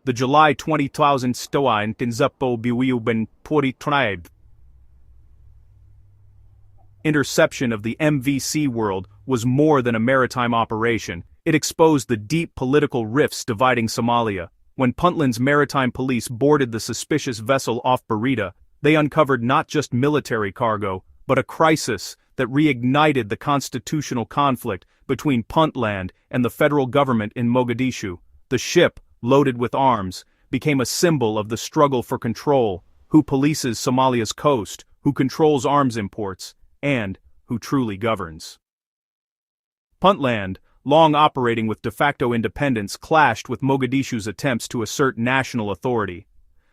the July 20,000 stoa Tinzapo Biwiuban Puri tribe. Interception of the MVC World was more than a maritime operation. It exposed the deep political rifts dividing Somalia. When Puntland's maritime police boarded the suspicious vessel off Burita, they uncovered not just military cargo, but a crisis that reignited the constitutional conflict between Puntland and the federal government in Mogadishu. The ship, loaded with arms, became a symbol of the struggle for control: who polices Somalia's coast, who controls arms imports, and who truly governs. Puntland, long operating with de facto independence, clashed with Mogadishu's attempts to assert national authority.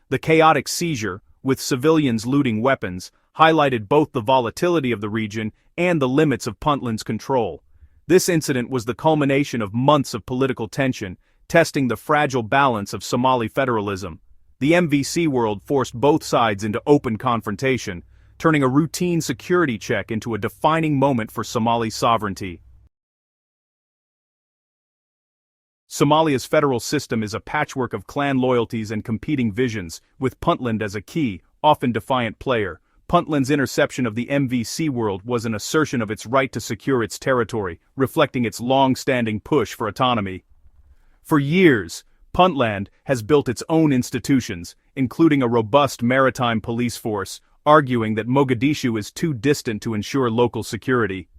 The chaotic seizure, with civilians looting weapons, highlighted both the volatility of the region and the limits of Puntland's control. This incident was the culmination of months of political tension, testing the fragile balance of Somali federalism. The MVC World forced both sides into open confrontation, turning a routine security check into a defining moment for Somali sovereignty. Somalia's federal system is a patchwork of clan loyalties and competing visions, with Puntland as a key, often defiant player. Puntland's interception of the MVC World was an assertion of its right to secure its territory, reflecting its long-standing push for autonomy. For years, Puntland has built its own institutions, including a robust maritime police force, arguing that Mogadishu is too distant to ensure local security.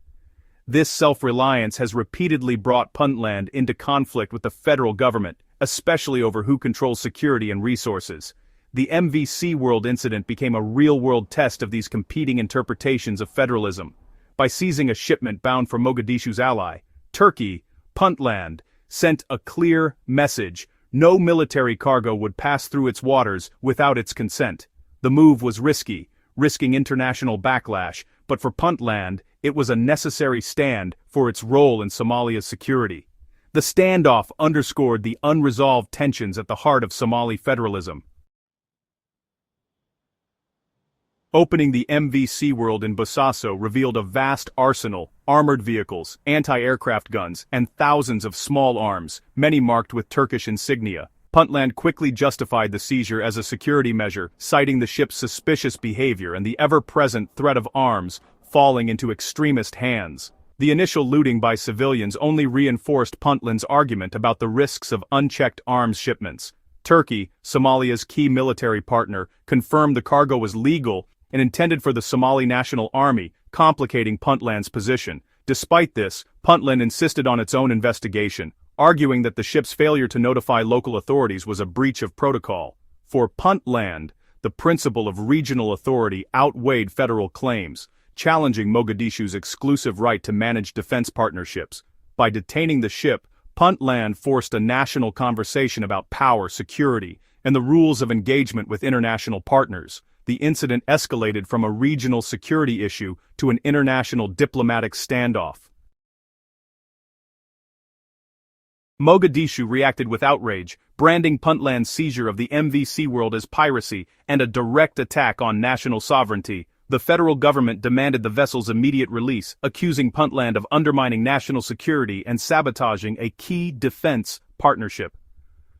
This self-reliance has repeatedly brought Puntland into conflict with the federal government, especially over who controls security and resources. The MVC World incident became a real-world test of these competing interpretations of federalism. By seizing a shipment bound for Mogadishu's ally, Turkey, Puntland sent a clear message: no military cargo would pass through its waters without its consent. The move was risking international backlash, but for Puntland, it was a necessary stand for its role in Somalia's security. The standoff underscored the unresolved tensions at the heart of Somali federalism. Opening the MVC World in Bosaso revealed a vast arsenal: armored vehicles, anti-aircraft guns, and thousands of small arms, many marked with Turkish insignia. Puntland quickly justified the seizure as a security measure, citing the ship's suspicious behavior and the ever-present threat of arms falling into extremist hands. The initial looting by civilians only reinforced Puntland's argument about the risks of unchecked arms shipments. Turkey, Somalia's key military partner, confirmed the cargo was legal and intended for the Somali National Army, complicating Puntland's position. Despite this, Puntland insisted on its own investigation, arguing that the ship's failure to notify local authorities was a breach of protocol. For Puntland, the principle of regional authority outweighed federal claims, challenging Mogadishu's exclusive right to manage defense partnerships. By detaining the ship, Puntland forced a national conversation about power, security, and the rules of engagement with international partners. The incident escalated from a regional security issue to an international diplomatic standoff. Mogadishu reacted with outrage, branding Puntland's seizure of the MVC World as piracy and a direct attack on national sovereignty. The federal government demanded the vessel's immediate release, accusing Puntland of undermining national security and sabotaging a key defense partnership.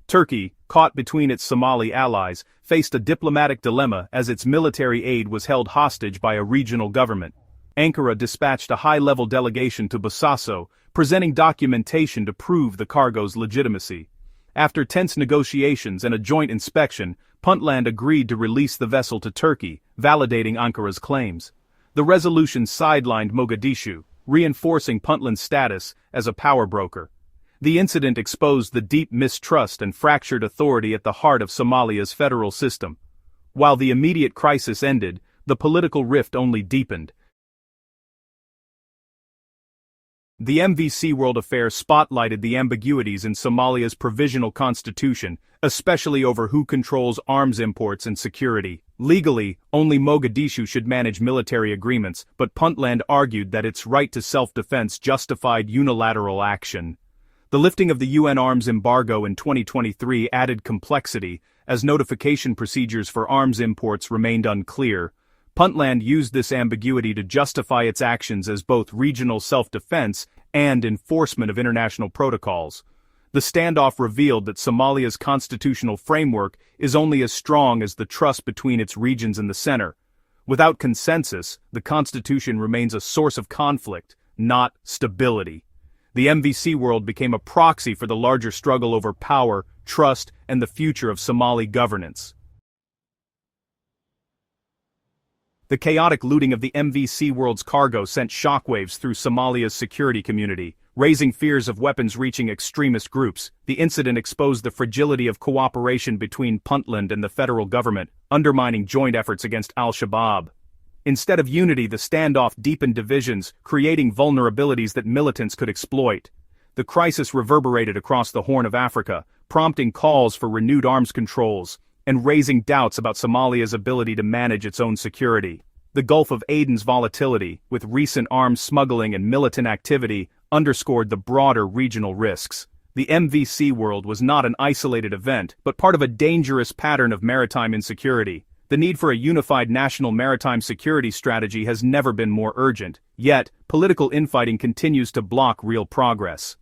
Turkey, caught between its Somali allies, faced a diplomatic dilemma as its military aid was held hostage by a regional government. Ankara dispatched a high-level delegation to Bosaso, presenting documentation to prove the cargo's legitimacy. After tense negotiations and a joint inspection, Puntland agreed to release the vessel to Turkey, validating Ankara's claims. The resolution sidelined Mogadishu, reinforcing Puntland's status as a power broker. The incident exposed the deep mistrust and fractured authority at the heart of Somalia's federal system. While the immediate crisis ended, the political rift only deepened. The MVC World affair spotlighted the ambiguities in Somalia's provisional constitution, especially over who controls arms imports and security. Legally, only Mogadishu should manage military agreements, but Puntland argued that its right to self-defense justified unilateral action. The lifting of the UN arms embargo in 2023 added complexity, as notification procedures for arms imports remained unclear. Puntland used this ambiguity to justify its actions as both regional self-defense and enforcement of international protocols. The standoff revealed that Somalia's constitutional framework is only as strong as the trust between its regions and the center. Without consensus, the constitution remains a source of conflict, not stability. The MVC world became a proxy for the larger struggle over power, trust, and the future of Somali governance. The chaotic looting of the MVC world's cargo sent shockwaves through Somalia's security community, raising fears of weapons reaching extremist groups. The incident exposed the fragility of cooperation between Puntland and the federal government, undermining joint efforts against al-Shabaab. Instead of unity, the standoff deepened divisions, creating vulnerabilities that militants could exploit. The crisis reverberated across the Horn of Africa, prompting calls for renewed arms controls, and raising doubts about Somalia's ability to manage its own security. The Gulf of Aden's volatility, with recent arms smuggling and militant activity, underscored the broader regional risks. The MVC world was not an isolated event, but part of a dangerous pattern of maritime insecurity. The need for a unified national maritime security strategy has never been more urgent, yet, political infighting continues to block real progress.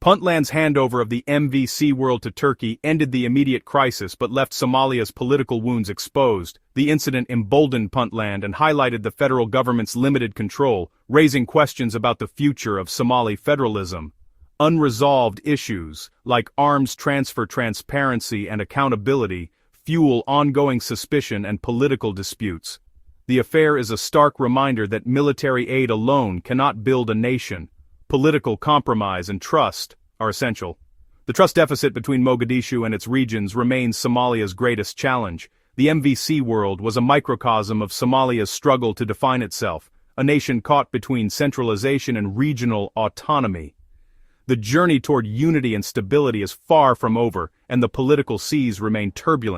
Puntland's handover of the MVC world to Turkey ended the immediate crisis but left Somalia's political wounds exposed. The incident emboldened Puntland and highlighted the federal government's limited control, raising questions about the future of Somali federalism. Unresolved issues, like arms transfer transparency and accountability, fuel ongoing suspicion and political disputes. The affair is a stark reminder that military aid alone cannot build a nation. Political compromise and trust are essential. The trust deficit between Mogadishu and its regions remains Somalia's greatest challenge. The MVC world was a microcosm of Somalia's struggle to define itself, a nation caught between centralization and regional autonomy. The journey toward unity and stability is far from over, and the political seas remain turbulent.